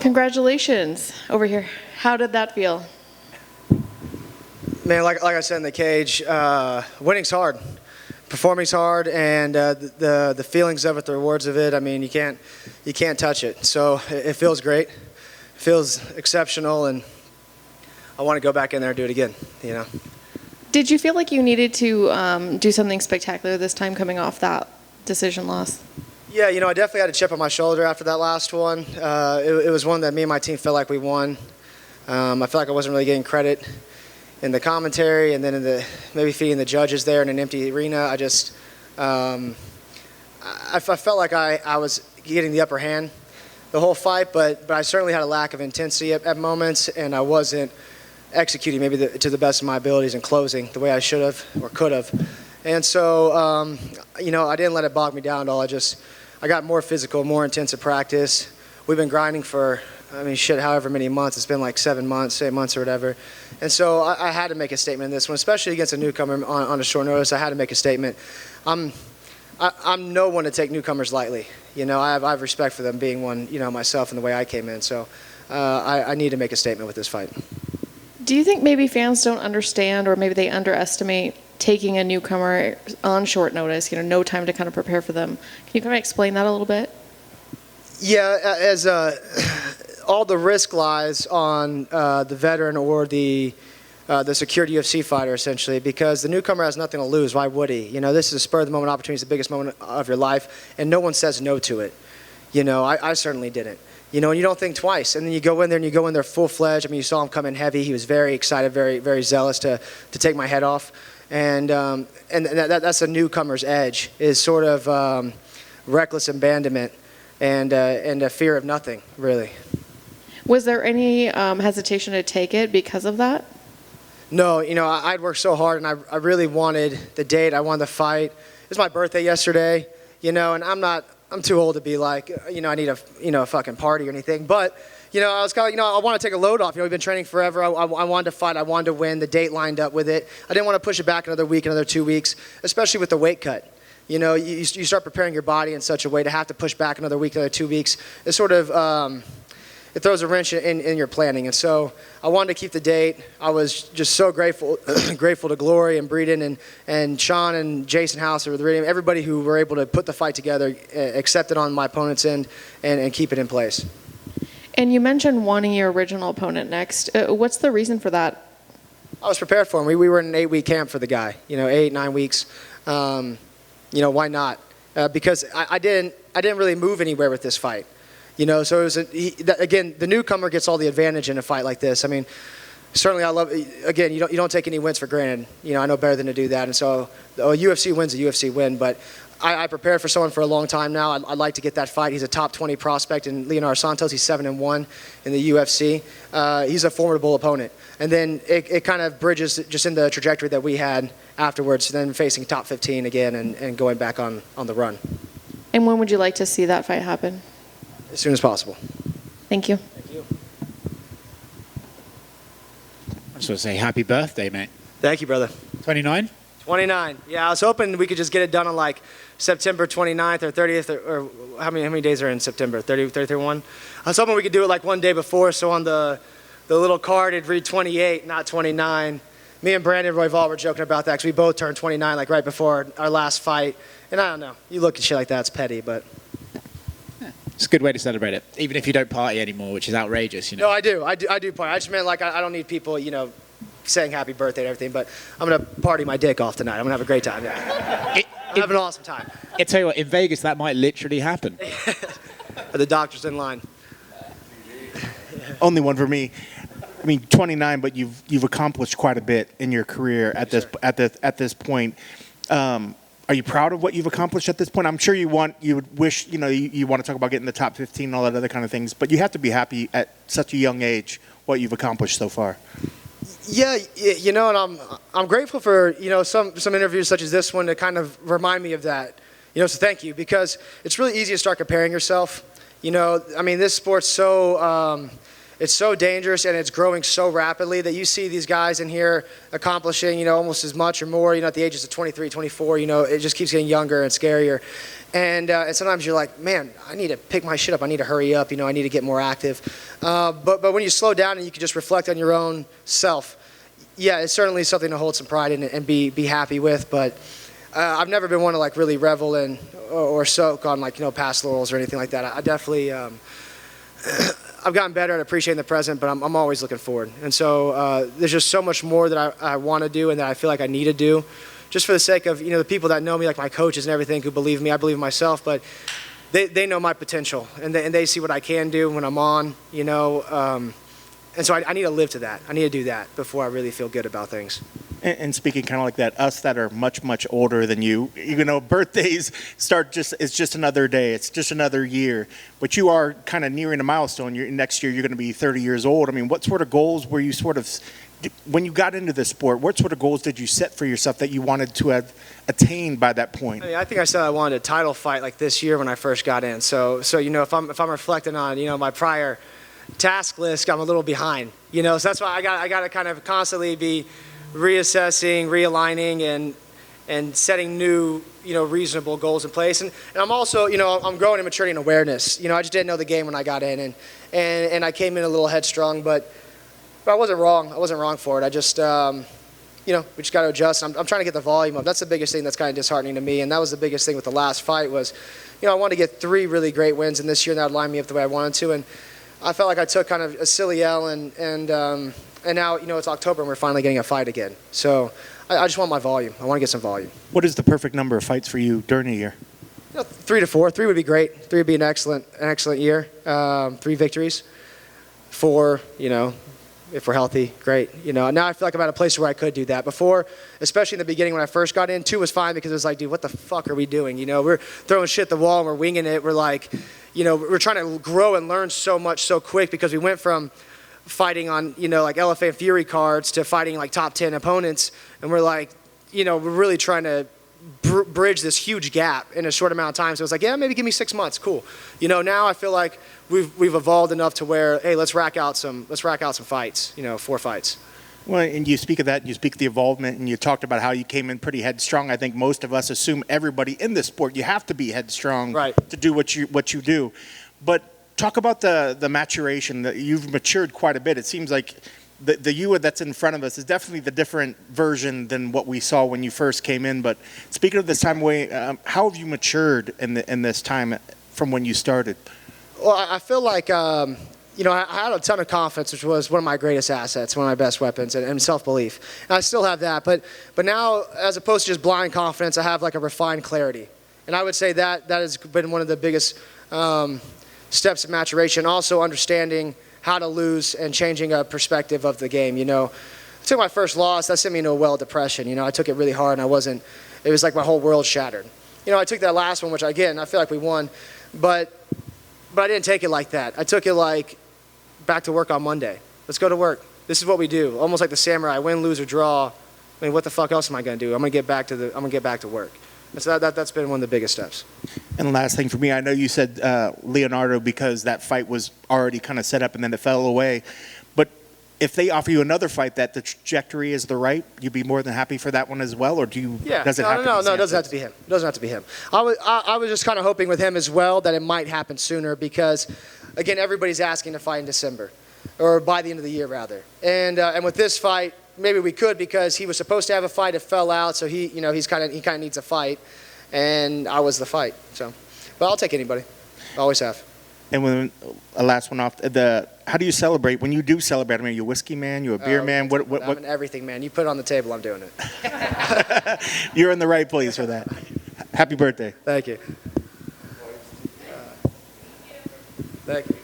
Congratulations over here. How did that feel? Man, like I said in the cage, winning's hard. Performing's hard, and the feelings of it, the rewards of it, I mean, you can't touch it. So it feels great. It feels exceptional, and I want to go back in there and do it again, you know. Did you feel like you needed to do something spectacular this time coming off that decision loss? Yeah, you know, I definitely had a chip on my shoulder after that last one. It was one that me and my team felt like we won. I felt like I wasn't really getting credit in the commentary, and then in the maybe feeding the judges there in an empty arena. I just I felt like I was getting the upper hand the whole fight, but I certainly had a lack of intensity at moments, and I wasn't executing maybe to the best of my abilities and closing the way I should have or could have. And so you know, I didn't let it bog me down at all. I got more physical, more intensive practice. We've been grinding for, I mean, shit, however many months. It's been like 7 months, 8 months or whatever. And so I had to make a statement in this one, especially against a newcomer on a short notice. I had to make a statement. I'm no one to take newcomers lightly. You know, I have respect for them, being one, you know, myself and the way I came in. So I need to make a statement with this fight. Do you think maybe fans don't understand, or maybe they underestimate taking a newcomer on short notice, you know, no time to kind of prepare for them? Can you kind of explain that a little bit? Yeah, as all the risk lies on the veteran or the secured UFC fighter, essentially, because the newcomer has nothing to lose. Why would he? You know, this is a spur-of-the-moment opportunity. It's the biggest moment of your life, and no one says no to it. You know, I certainly didn't. You know, and you don't think twice. And then you go in there and you go in there full-fledged. I mean, you saw him come in heavy. He was very excited, very, very zealous to take my head off. And that's a newcomer's edge, is sort of reckless abandonment and a fear of nothing, really. Was there any hesitation to take it because of that? No, you know, I'd worked so hard, and I really wanted the date. I wanted the fight. It was my birthday yesterday, you know, and I'm too old to be like, you know, I need a fucking party or anything. But, you know, I was kind of, you know, I want to take a load off. You know, we've been training forever. I wanted to fight. I wanted to win. The date lined up with it. I didn't want to push it back another week, another 2 weeks, especially with the weight cut. You know, you start preparing your body in such a way to have to push back another week, another 2 weeks. It sort of, it throws a wrench in your planning. And so I wanted to keep the date. I was just so grateful grateful to Glory and Breeden and Sean and Jason House, everybody who were able to put the fight together, accept it on my opponent's end, and keep it in place. And you mentioned wanting your original opponent next. What's the reason for that? I was prepared for him. We were in an 8-week camp for the guy, you know, 8, 9 weeks. You know, why not? Because I didn't really move anywhere with this fight. You know, so it was again, the newcomer gets all the advantage in a fight like this. I mean, certainly I love, again, you don't take any wins for granted. You know, I know better than to do that. And so a UFC win's a UFC win, but I prepared for someone for a long time now. I'd like to get that fight. He's a top 20 prospect in Leonardo Santos. He's 7-1 in the UFC. He's a formidable opponent. And then it kind of bridges just in the trajectory that we had afterwards, then facing top 15 again and going back on the run. And when would you like to see that fight happen? As soon as possible. Thank you. Thank you. I just want to say happy birthday, mate. Thank you, brother. 29? 29. Yeah, I was hoping we could just get it done on like September 29th or 30th, or how many days are in September? 30, 31? I was hoping we could do it like one day before, so on the little card it'd read 28, not 29. Me and Brandon Royval were joking about that because we both turned 29 like right before our last fight. And I don't know, you look at shit like that, it's petty, but... It's a good way to celebrate it, even if you don't party anymore, which is outrageous, you know. No, I do party. I just meant like I don't need people, you know, saying happy birthday and everything, but I'm going to party my dick off tonight. I'm going to have a great time. Yeah. I'm having an awesome time. I tell you what, in Vegas, that might literally happen. The doctor's in line. Only one for me. I mean, 29, but you've accomplished quite a bit in your career at this point. Are you proud of what you've accomplished at this point? I'm sure you would wish, you know, you want to talk about getting the top 15 and all that other kind of things, but you have to be happy at such a young age what you've accomplished so far. Yeah, you know, and I'm grateful for, you know, some interviews such as this one to kind of remind me of that. You know, so thank you, because it's really easy to start comparing yourself. You know, I mean, this sport's so it's so dangerous and it's growing so rapidly that you see these guys in here accomplishing, almost as much or more, at the ages of 23, 24, it just keeps getting younger and scarier. And sometimes you're like, man, I need to pick my shit up. I need to hurry up. I need to get more active. But when you slow down and you can just reflect on your own self, yeah, it's certainly something to hold some pride in and be happy with. But I've never been one to like really revel in or soak on like past laurels or anything like that. I definitely I've gotten better at appreciating the present, but I'm always looking forward. And so there's just so much more that I want to do and that I feel like I need to do, just for the sake of the people that know me, like my coaches and everything, who believe in me. I believe in myself, but they know my potential and they see what I can do when I'm on. And so I need to live to that. I need to do that before I really feel good about things. And speaking kind of like that, us that are much, much older than you, birthdays it's just another day. It's just another year. But you are kind of nearing a milestone. Next year, you're going to be 30 years old. I mean, what sort of goals were you when you got into this sport, what sort of goals did you set for yourself that you wanted to have attained by that point? I think I said I wanted a title fight like this year when I first got in. So if I'm reflecting on, my prior task list, I'm a little behind, so that's why I got to kind of constantly be reassessing, realigning, and setting new, reasonable goals in place. And I'm also, I'm growing in maturity and awareness. I just didn't know the game when I got in, and I came in a little headstrong, but I wasn't wrong. I wasn't wrong for it. I just, we just got to adjust. I'm trying to get the volume up. That's the biggest thing that's kind of disheartening to me, and that was the biggest thing with the last fight was, I wanted to get 3 really great wins in this year, and that would line me up the way I wanted to. And I felt like I took kind of a silly L, and now, it's October and we're finally getting a fight again. So I just want my volume. I want to get some volume. What is the perfect number of fights for you during a year? 3 to 4. 3 would be great. 3 would be an excellent year. 3 victories. 4, if we're healthy, great. Now I feel like I'm at a place where I could do that. Before, especially in the beginning when I first got in, 2 was fine because it was like, dude, what the fuck are we doing? We're throwing shit at the wall and we're winging it. We're like, we're trying to grow and learn so much so quick because we went from fighting on, like LFA and Fury cards to fighting like top 10 opponents. And we're like, we're really trying to bridge this huge gap in a short amount of time. So it's like, yeah, maybe give me 6 months. Cool. Now I feel like we've evolved enough to where, hey, let's rack out some fights, 4 fights. Well, and you speak of that, you speak of the involvement, and you talked about how you came in pretty headstrong. I think most of us assume everybody in this sport, you have to be headstrong to do what you do. But talk about the maturation. That you've matured quite a bit. It seems like the you that's in front of us is definitely the different version than what we saw when you first came in. But speaking of this time away, how have you matured in this time from when you started? Well, I feel like, I had a ton of confidence, which was one of my greatest assets, one of my best weapons, and self-belief. And I still have that. But now, as opposed to just blind confidence, I have like a refined clarity. And I would say that has been one of the biggest steps of maturation. Also understanding how to lose and changing a perspective of the game. I took my first loss. That sent me into a well of depression. I took it really hard, and it was like my whole world shattered. I took that last one, which again, I feel like we won, but I didn't take it like that. I took it like, back to work on Monday. Let's go to work. This is what we do. Almost like the samurai, win, lose, or draw. I mean, what the fuck else am I going to do? I'm going to get back to work. And so that's been one of the biggest steps. And the last thing for me, I know you said Leonardo because that fight was already kind of set up and then it fell away. But if they offer you another fight that the trajectory is the right, you'd be more than happy for that one as well, or do you? Yeah. Does it have to be No. It doesn't have to be him. It doesn't have to be him. I was just kind of hoping with him as well that it might happen sooner because, again, everybody's asking to fight in December, or by the end of the year rather. And with this fight, maybe we could because he was supposed to have a fight. It fell out, so he kind of needs a fight, and I was the fight. So, but I'll take anybody. Always have. And when last one off, how do you celebrate? When you do celebrate, I mean, are you a whiskey man? You a beer man? What? I'm an everything man. You put it on the table, I'm doing it. You're in the right place for that. Happy birthday. Thank you. Thank you.